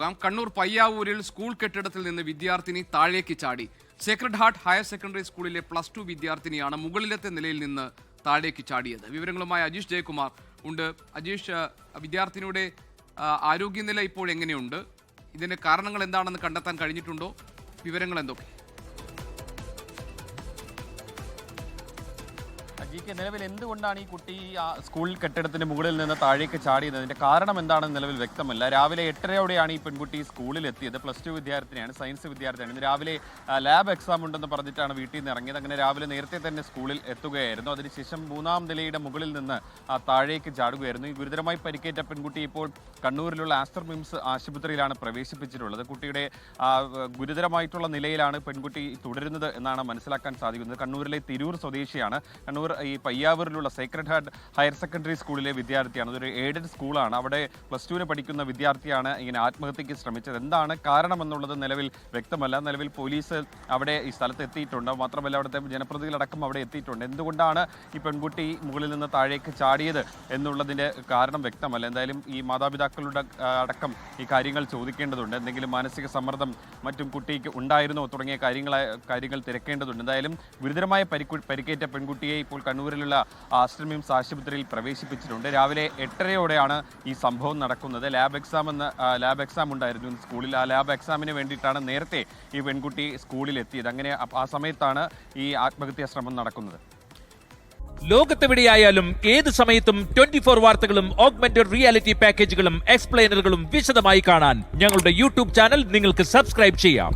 Kannur പയ്യാവൂരിൽ school കെട്ടിടത്തിൽ നിന്ന് വിദ്യാർത്ഥിനി താഴേക്ക് ചാടി. സേക്രഡ് ഹാർട്ട് ഹയർ സെക്കൻഡറി സ്കൂളിലെ +2 വിദ്യാർത്ഥിനിയാണ് മുകളിലത്തെ നിലയിൽ നിന്ന് താഴേക്ക് ചാടിയത്. വിവരങ്ങളുമായി അജീഷ് ജയകുമാർ ഉണ്ട്. അജീഷ്, വിദ്യാർത്ഥിനിയുടെ ആരോഗ്യനില ഇപ്പോൾ എങ്ങനെയുണ്ട്? ഇതിന്റെ കാരണങ്ങൾ എന്താണെന്ന് കണ്ടെത്താൻ കഴിഞ്ഞിട്ടുണ്ടോ? വിവരങ്ങൾ എന്തൊക്കെ? നിലവിൽ എന്തുകൊണ്ടാണ് ഈ കുട്ടി സ്കൂൾ കെട്ടിടത്തിന് മുകളിൽ നിന്ന് താഴേക്ക് ചാടിയത്, അതിന്റെ കാരണം എന്താണെന്ന് നിലവിൽ വ്യക്തമല്ല. രാവിലെ 8:30യോടെയാണ് ഈ പെൺകുട്ടി സ്കൂളിൽ എത്തിയത്. +2 വിദ്യാർത്ഥിനിയാണ്, സയൻസ് വിദ്യാർത്ഥിനിയാണ്. ഇന്ന് രാവിലെ ലാബ് എക്സാം ഉണ്ടെന്ന് പറഞ്ഞിട്ടാണ് വീട്ടിൽ നിന്ന് ഇറങ്ങിയത്. അങ്ങനെ രാവിലെ നേരത്തെ തന്നെ സ്കൂളിൽ എത്തുകയായിരുന്നു. അതിനുശേഷം 3-ാം നിലയുടെ മുകളിൽ നിന്ന് താഴേക്ക് ചാടുകയായിരുന്നു. ഈ ഗുരുതരമായി പരിക്കേറ്റ പെൺകുട്ടി ഇപ്പോൾ കണ്ണൂരിലുള്ള ആസ്റ്റർ മിംസ് ആശുപത്രിയിലാണ് പ്രവേശിപ്പിച്ചിട്ടുള്ളത്. കുട്ടിയുടെ ഗുരുതരമായിട്ടുള്ള നിലയിലാണ് പെൺകുട്ടി തുടരുന്നത് എന്നാണ് മനസ്സിലാക്കാൻ സാധിക്കുന്നത്. കണ്ണൂരിലെ തിരൂർ സ്വദേശിയാണ്. കണ്ണൂർ ഈ പയ്യാവൂരിലുള്ള സേക്രഡ് ഹാർട്ട് ഹയർ സെക്കൻഡറി സ്കൂളിലെ വിദ്യാർത്ഥിയാണ്. അതൊരു എയ്ഡഡ് സ്കൂളാണ്. അവിടെ +2 പഠിക്കുന്ന വിദ്യാർത്ഥിയാണ് ഇങ്ങനെ ആത്മഹത്യക്ക് ശ്രമിച്ചത്. എന്താണ് കാരണമെന്നുള്ളത് നിലവിൽ വ്യക്തമല്ല. നിലവിൽ പോലീസ് അവിടെ ഈ സ്ഥലത്ത് എത്തിയിട്ടുണ്ട്. മാത്രമല്ല അവിടുത്തെ ജനപ്രതിനിധികളടക്കം അവിടെ എത്തിയിട്ടുണ്ട്. എന്തുകൊണ്ടാണ് ഈ പെൺകുട്ടി മുകളിൽ നിന്ന് താഴേക്ക് ചാടിയത് എന്നുള്ളതിൻ്റെ കാരണം വ്യക്തമല്ല. എന്തായാലും ഈ മാതാപിതാക്കളുടെ അടക്കം ഈ കാര്യങ്ങൾ ചോദിക്കേണ്ടതുണ്ട്. എന്തെങ്കിലും മാനസിക സമ്മർദ്ദം മറ്റും കുട്ടിക്ക് ഉണ്ടായിരുന്നോ തുടങ്ങിയ കാര്യങ്ങൾ തിരക്കേണ്ടതുണ്ട്. എന്തായാലും ഗുരുതരമായ പരിക്കേറ്റ പെൺകുട്ടിയെ ഇപ്പോൾ കണ്ണൂരിലുള്ള ആസ്റ്റർ മിംസ് ആശുപത്രിയിൽ പ്രവേശിപ്പിച്ചിട്ടുണ്ട്. രാവിലെ 8:30യോടെയാണ് ഈ സംഭവം നടക്കുന്നത്. ലാബ് എക്സാം ഉണ്ടായിരുന്നു സ്കൂളിൽ. ആ ലാബ് എക്സാമിന് വേണ്ടിയിട്ടാണ് നേരത്തെ ഈ പെൺകുട്ടി സ്കൂളിൽ എത്തിയത്. അങ്ങനെ ആ സമയത്താണ് ഈ ആത്മഹത്യാ ശ്രമം നടക്കുന്നത്. ലോകത്തെവിടെയായാലും ഏത് സമയത്തും 24 വാർത്തകളും ഓഗ്മെന്റഡ് റിയാലിറ്റി പാക്കേജുകളും എക്സ്പ്ലെയിനറുകളും വിശദമായി കാണാൻ ഞങ്ങളുടെ യൂട്യൂബ് ചാനൽ നിങ്ങൾക്ക് സബ്സ്ക്രൈബ് ചെയ്യാം.